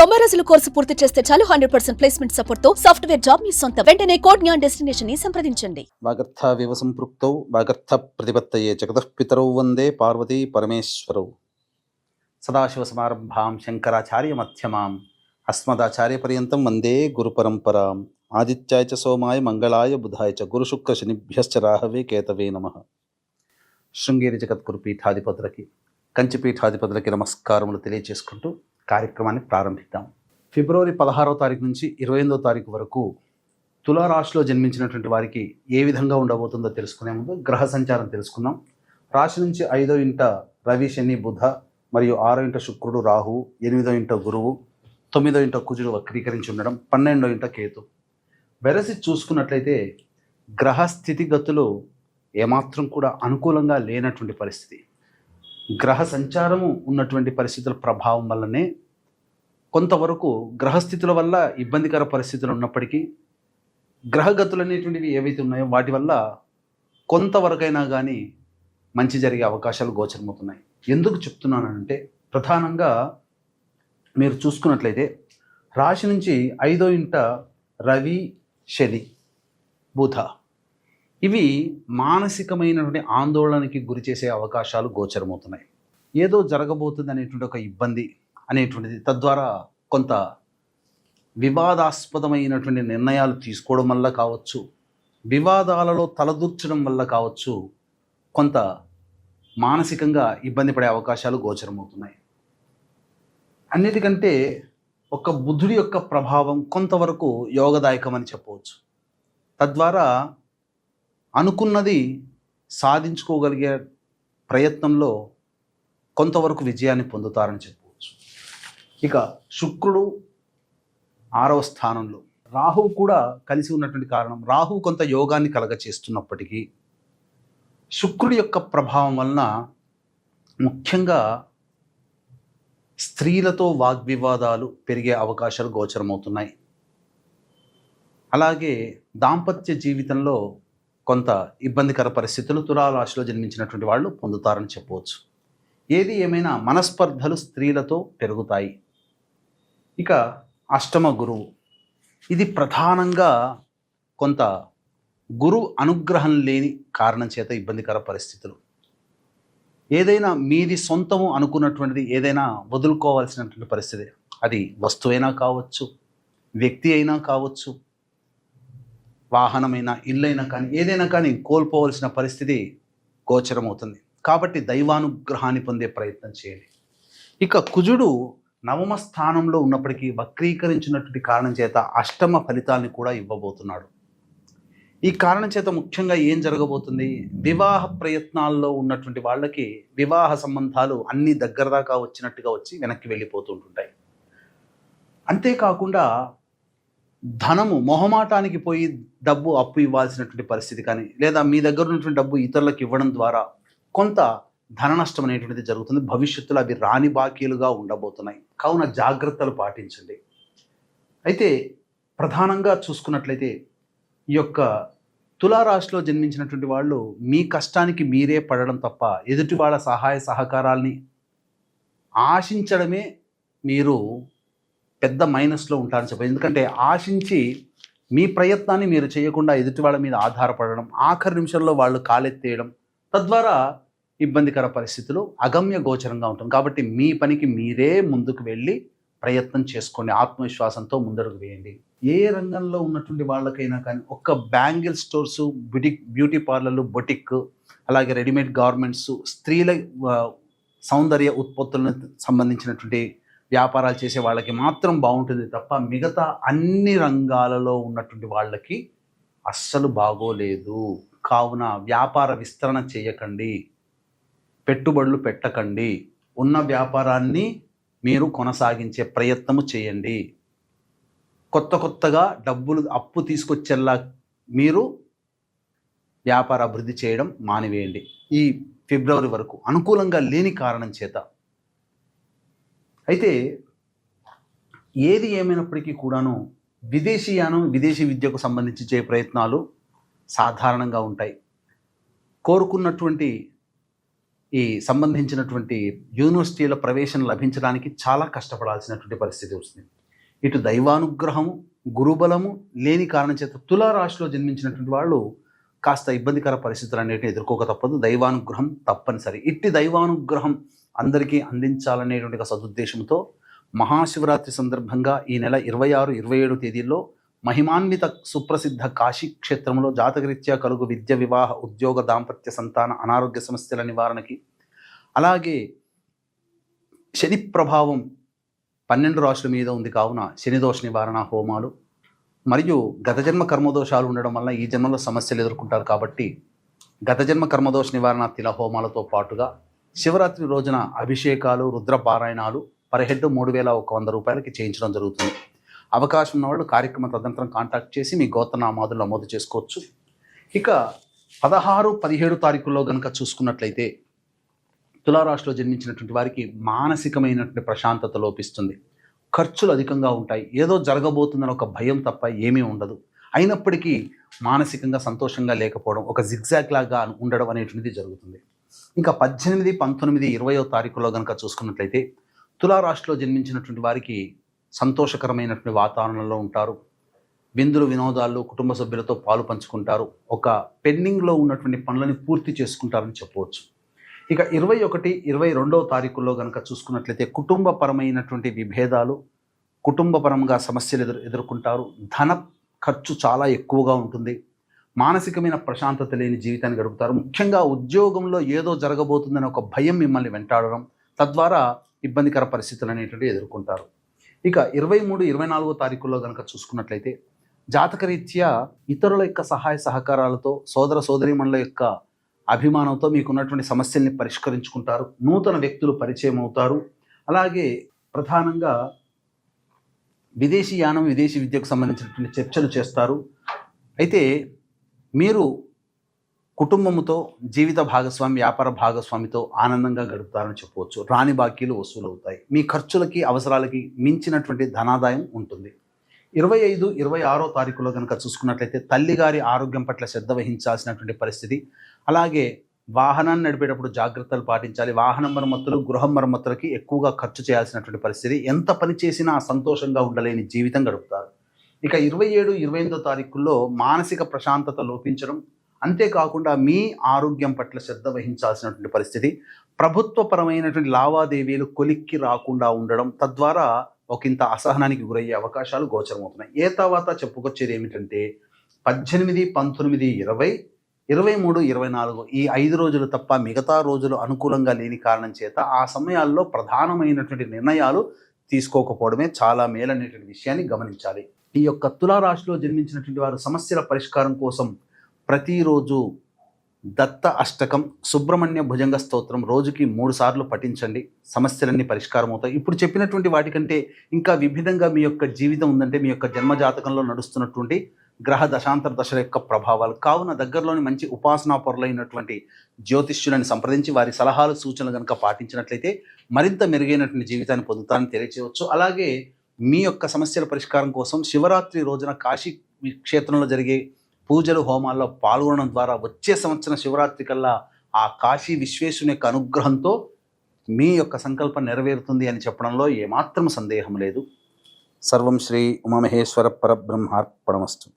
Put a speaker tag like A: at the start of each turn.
A: 90 రోజుల కోర్సు పూర్తి చేస్తే చాలు 100% ప్లేస్మెంట్ సపోర్ట్ తో సాఫ్ట్వేర్ జాబ్ మీ సొంతం. వెంటనే కోడ్ జ్ఞాన్ డెస్టినేషన్ ని సంప్రదించండి.
B: వాగర్థ వివసంపృక్తౌ వాగర్థ ప్రతిపత్తయే జగతః పితరౌ వందే పార్వతీ పరమేశ్వరౌ. సదాశివ సమారంభాం శంకరాచార్య మధ్యమాం అస్మదాచార్య పర్యంతం వందే గురు పరంపరాం. ఆదిత్యాయ చ సోమాయ మంగళాయ బుధాయ చ గురు శుక్ర శనిభ్యశ్చ రాహవే కేతవే నమః. శృంగేరి జగద్గురు పీఠాధిపతులకి కంచి పీఠాధిపతులకి నమస్కారములు తెలియజేసుకుంటూ కార్యక్రమాన్ని ప్రారంభిద్దాం. ఫిబ్రవరి 16వ తారీఖు నుంచి 28వ తారీఖు వరకు తులారాశిలో జన్మించినటువంటి వారికి ఏ విధంగా ఉండబోతుందో తెలుసుకునే ముందు గ్రహ సంచారం తెలుసుకుందాం. రాశి నుంచి 5వ ఇంట రవి, శని, బుధ మరియు 6వ ఇంట శుక్రుడు, రాహు, 8వ ఇంట గురువు, 9వ ఇంట కుజుడు వక్రీకరించి ఉండడం, 12వ ఇంట కేతు. వెరసి చూసుకున్నట్లయితే గ్రహ స్థితిగతులు ఏమాత్రం కూడా అనుకూలంగా లేనటువంటి పరిస్థితి. గ్రహ సంచారము ఉన్నటువంటి పరిస్థితుల ప్రభావం వల్లనే కొంతవరకు గ్రహస్థితుల వల్ల ఇబ్బందికర పరిస్థితులు ఉన్నప్పటికీ గ్రహగతులు అనేటువంటివి ఏవైతే ఉన్నాయో వాటి వల్ల కొంతవరకైనా కానీ మంచి జరిగే అవకాశాలు గోచరమవుతున్నాయి. ఎందుకు చెప్తున్నానంటే ప్రధానంగా మీరు చూసుకున్నట్లయితే రాశి నుంచి 5వ ఇంట రవి, శని, బుధ ఇవి మానసికమైనటువంటి ఆందోళనకి గురి చేసే అవకాశాలు గోచరమవుతున్నాయి. ఏదో జరగబోతుంది అనేటువంటి ఒక ఇబ్బంది అనేటువంటిది, తద్వారా కొంత వివాదాస్పదమైనటువంటి నిర్ణయాలు తీసుకోవడం వల్ల కావచ్చు, వివాదాలలో తలదూర్చడం వల్ల కావచ్చు, కొంత మానసికంగా ఇబ్బంది పడే అవకాశాలు గోచరమవుతున్నాయి. అన్నిటికంటే ఒక బుధుడి యొక్క ప్రభావం కొంతవరకు యోగదాయకమని చెప్పవచ్చు. తద్వారా అనుకున్నది సాధించుకోగలిగే ప్రయత్నంలో కొంతవరకు విజయాన్ని పొందుతారని చెప్పవచ్చు. ఇక శుక్రుడు 6వ స్థానంలో, రాహువు కూడా కలిసి ఉన్నటువంటి కారణం రాహువు కొంత యోగాన్ని కలగచేస్తున్నప్పటికీ శుక్రుడి యొక్క ప్రభావం వలన ముఖ్యంగా స్త్రీలతో వాగ్వివాదాలు పెరిగే అవకాశాలు గోచరమవుతున్నాయి. అలాగే దాంపత్య జీవితంలో కొంత ఇబ్బందికర పరిస్థితులు తులారాశిలో జన్మించినటువంటి వాళ్ళు పొందుతారని చెప్పవచ్చు. ఏది ఏమైనా మనస్పర్ధలు స్త్రీలతో పెరుగుతాయి. ఇక అష్టమ గురువు, ఇది ప్రధానంగా కొంత గురువు అనుగ్రహం లేని కారణం చేత ఇబ్బందికర పరిస్థితులు. ఏదైనా మీది సొంతము అనుకున్నటువంటిది ఏదైనా వదులుకోవాల్సినటువంటి పరిస్థితి, అది వస్తువైనా కావచ్చు, వ్యక్తి అయినా కావచ్చు, వాహనమైనా, ఇల్లైనా కానీ ఏదైనా కానీ కోల్పోవలసిన పరిస్థితి గోచరమవుతుంది. కాబట్టి దైవానుగ్రహాన్ని పొందే ప్రయత్నం చేయండి. ఇక కుజుడు 9వ స్థానంలో ఉన్నప్పటికీ వక్రీకరించినటువంటి కారణం చేత అష్టమ ఫలితాన్ని కూడా ఇవ్వబోతున్నాడు. ఈ కారణం చేత ముఖ్యంగా ఏం జరగబోతుంది, వివాహ ప్రయత్నాల్లో ఉన్నటువంటి వాళ్ళకి వివాహ సంబంధాలు అన్ని దగ్గర దాకా వచ్చినట్టుగా వచ్చి వెనక్కి వెళ్ళిపోతుంటుంటాయి. అంతేకాకుండా ధనము మొహమాటానికి పోయి డబ్బు అప్పు ఇవ్వాల్సినటువంటి పరిస్థితి కానీ, లేదా మీ దగ్గర ఉన్నటువంటి డబ్బు ఇతరులకు ఇవ్వడం ద్వారా కొంత ధన నష్టం అనేటువంటిది జరుగుతుంది. భవిష్యత్తులో అవి రాని బాకీలుగా ఉండబోతున్నాయి. కావున జాగ్రత్తలు పాటించండి. అయితే ప్రధానంగా చూసుకున్నట్లయితే ఈ యొక్క తులారాశిలో జన్మించినటువంటి వాళ్ళు మీ కష్టానికి మీరే పడడం తప్ప ఎదుటి వాళ్ళ సహాయ సహకారాల్ని ఆశించడమే మీరు పెద్ద మైనస్లో ఉంటారని చెప్పారు. ఎందుకంటే ఆశించి మీ ప్రయత్నాన్ని మీరు చేయకుండా ఎదుటి వాళ్ళ మీద ఆధారపడడం, ఆఖరి నిమిషంలో వాళ్ళు కాలెత్తేయడం, తద్వారా ఇబ్బందికర పరిస్థితులు అగమ్య గోచరంగా ఉంటుంది. కాబట్టి మీ పనికి మీరే ముందుకు వెళ్ళి ప్రయత్నం చేసుకోండి. ఆత్మవిశ్వాసంతో ముందడుగు వేయండి. ఏ రంగంలో ఉన్నటువంటి వాళ్ళకైనా కానీ ఒక్క బ్యాంగిల్ స్టోర్సు, బ్యూటీ పార్లర్లు, బొటిక్, అలాగే రెడీమేడ్ గార్మెంట్స్, స్త్రీల సౌందర్య ఉత్పత్తులకు సంబంధించినటువంటి వ్యాపారాలు చేసే వాళ్ళకి మాత్రం బాగుంటుంది తప్ప మిగతా అన్ని రంగాలలో ఉన్నటువంటి వాళ్ళకి అస్సలు బాగోలేదు. కావున వ్యాపార విస్తరణ చేయకండి, పెట్టుబడులు పెట్టకండి, ఉన్న వ్యాపారాన్ని మీరు కొనసాగించే ప్రయత్నము చేయండి. కొత్తగా డబ్బులు అప్పు తీసుకొచ్చేలా మీరు వ్యాపార అభివృద్ధి చేయడం మానివేయండి. ఈ ఫిబ్రవరి వరకు అనుకూలంగా లేని కారణం చేత. అయితే ఏది ఏమైనప్పటికీ కూడాను విదేశీయానం, విదేశీ విద్యకు సంబంధించి చేసే ప్రయత్నాలు సాధారణంగా ఉంటాయి. కోరుకున్నటువంటి ఈ సంబంధించినటువంటి యూనివర్సిటీల ప్రవేశం లభించడానికి చాలా కష్టపడాల్సినటువంటి పరిస్థితి వస్తుంది. ఇటు దైవానుగ్రహము, గురుబలము లేని కారణం చేత తులారాశిలో జన్మించినటువంటి వాళ్ళు కాస్త ఇబ్బందికర పరిస్థితులు అనేటివి ఎదుర్కోక తప్పదు. దైవానుగ్రహం తప్పనిసరి. ఇట్టి దైవానుగ్రహం అందరికీ అందించాలనేటువంటి ఒక సదుద్దేశంతో మహాశివరాత్రి సందర్భంగా ఈ నెల 26, 27 తేదీల్లో మహిమాన్విత సుప్రసిద్ధ కాశీ క్షేత్రంలో జాతకరీత్యా కలుగు విద్య, వివాహ, ఉద్యోగ, దాంపత్య, సంతాన, అనారోగ్య సమస్యల నివారణకి, అలాగే శని ప్రభావం 12 రాశుల మీద ఉంది కావున శనిదోష నివారణ హోమాలు, మరియు గత జన్మ కర్మదోషాలు ఉండడం వల్ల ఈ జన్మలో సమస్యలు ఎదుర్కొంటారు కాబట్టి గత జన్మ కర్మదోష నివారణ తిల హోమాలతో పాటుగా శివరాత్రి రోజున అభిషేకాలు, రుద్రపారాయణాలు పర్ హెడ్ 3,100 రూపాయలకి చేయించడం జరుగుతుంది. అవకాశం ఉన్నవాళ్ళు కార్యక్రమ తదనంతరం కాంటాక్ట్ చేసి మీ గోత్రనామాదులు నమోదు చేసుకోవచ్చు. ఇక 16, 17 తారీఖుల్లో కనుక చూసుకున్నట్లయితే తులారాశిలో జన్మించినటువంటి వారికి మానసికమైనటువంటి ప్రశాంతత లోపిస్తుంది. ఖర్చులు అధికంగా ఉంటాయి. ఏదో జరగబోతుందని ఒక భయం తప్ప ఏమీ ఉండదు. అయినప్పటికీ మానసికంగా సంతోషంగా లేకపోవడం, ఒక జిగ్జాగ్ లాగా ఉండడం అనేటువంటిది జరుగుతుంది. ఇంకా 18, 19, 20 తారీఖుల్లో కనుక చూసుకున్నట్లయితే తులారాశిలో జన్మించినటువంటి వారికి సంతోషకరమైనటువంటి వాతావరణంలో ఉంటారు. విందులు, వినోదాలు, కుటుంబ సభ్యులతో పాలు పంచుకుంటారు. ఒక పెండింగ్లో ఉన్నటువంటి పనులని పూర్తి చేసుకుంటారని చెప్పవచ్చు. ఇక 21, 22 తారీఖుల్లో కనుక చూసుకున్నట్లయితే కుటుంబపరమైనటువంటి విభేదాలు, కుటుంబపరంగా సమస్యలు ఎదుర్కొంటారు. ధన ఖర్చు చాలా ఎక్కువగా ఉంటుంది. మానసికమైన ప్రశాంతత లేని జీవితాన్ని గడుపుతారు. ముఖ్యంగా ఉద్యోగంలో ఏదో జరగబోతుందని ఒక భయం మిమ్మల్ని వెంటాడడం, తద్వారా ఇబ్బందికర పరిస్థితులు అనేటువంటివి ఎదుర్కొంటారు. ఇక 23, 24 తారీఖుల్లో కనుక చూసుకున్నట్లయితే జాతకరీత్యా ఇతరుల యొక్క సహాయ సహకారాలతో, సోదర సోదరీమణుల యొక్క అభిమానంతో మీకున్నటువంటి సమస్యల్ని పరిష్కరించుకుంటారు. నూతన వ్యక్తులు పరిచయం అవుతారు. అలాగే ప్రధానంగా విదేశీ యానం, విదేశీ విద్యకు సంబంధించినటువంటి చర్చలు చేస్తారు. అయితే మీరు కుటుంబంతో, జీవిత భాగస్వామి, వ్యాపార భాగస్వామితో ఆనందంగా గడుపుతారని చెప్పవచ్చు. రాని బాకీలు వసూలు అవుతాయి. మీ ఖర్చులకి, అవసరాలకి మించినటువంటి ధనాదాయం ఉంటుంది. 25, 26 తారీఖులో కనుక చూసుకున్నట్లయితే తల్లిగారి ఆరోగ్యం పట్ల శ్రద్ధ వహించాల్సినటువంటి పరిస్థితి. అలాగే వాహనాన్ని నడిపేటప్పుడు జాగ్రత్తలు పాటించాలి. వాహన మరమ్మతులు, గృహ మరమ్మతులకి ఎక్కువగా ఖర్చు చేయాల్సినటువంటి పరిస్థితి. ఎంత పని చేసినా సంతోషంగా ఉండలేని జీవితం గడుపుతారు. ఇక 27, 28 తారీఖుల్లో మానసిక ప్రశాంతత లోపించడం, అంతేకాకుండా మీ ఆరోగ్యం పట్ల శ్రద్ధ వహించాల్సినటువంటి పరిస్థితి. ప్రభుత్వపరమైనటువంటి లావాదేవీలు కొలిక్కి రాకుండా ఉండడం, తద్వారా ఒకంత అసహనానికి గురయ్యే అవకాశాలు గోచరమవుతున్నాయి. తర్వాత చెప్పుకొచ్చేది ఏమిటంటే 18, 19, 20, 23, 24 ఈ 5 రోజులు తప్ప మిగతా రోజులు అనుకూలంగా లేని కారణం చేత ఆ సమయాల్లో ప్రధానమైనటువంటి నిర్ణయాలు తీసుకోకపోవడమే చాలా మేలనేటువంటి విషయాన్ని గమనించాలి. ఈ యొక్క తులారాశిలో జన్మించినటువంటి వారు సమస్యల పరిష్కారం కోసం ప్రతిరోజు దత్త అష్టకం, సుబ్రహ్మణ్య భుజంగ స్తోత్రం రోజుకి 3 సార్లు పఠించండి. సమస్యలన్నీ పరిష్కారం అవుతాయి. ఇప్పుడు చెప్పినటువంటి వాటికంటే ఇంకా విభిన్నంగా మీ యొక్క జీవితం ఉందంటే మీ యొక్క జన్మజాతకంలో నడుస్తున్నటువంటి గ్రహ దశాంతర దశల యొక్క ప్రభావాలు. కావున దగ్గరలోని మంచి ఉపాసనా పరులైనటువంటి జ్యోతిష్యులను సంప్రదించి వారి సలహాలు, సూచనలు కనుక పాటించినట్లయితే మరింత మెరుగైనటువంటి జీవితాన్ని పొందుతారని తెలియచేయవచ్చు. అలాగే మీ యొక్క సమస్యల పరిష్కారం కోసం శివరాత్రి రోజున కాశీ క్షేత్రంలో జరిగే పూజలు, హోమాల్లో పాల్గొనడం ద్వారా వచ్చే సంవత్సరం శివరాత్రి కల్లా ఆ కాశీ విశ్వేశ్వరుని యొక్క అనుగ్రహంతో మీ యొక్క సంకల్పం నెరవేరుతుంది అని చెప్పడంలో ఏమాత్రం సందేహం లేదు. సర్వం శ్రీ ఉమామహేశ్వర పరబ్రహ్మార్పణమస్తు.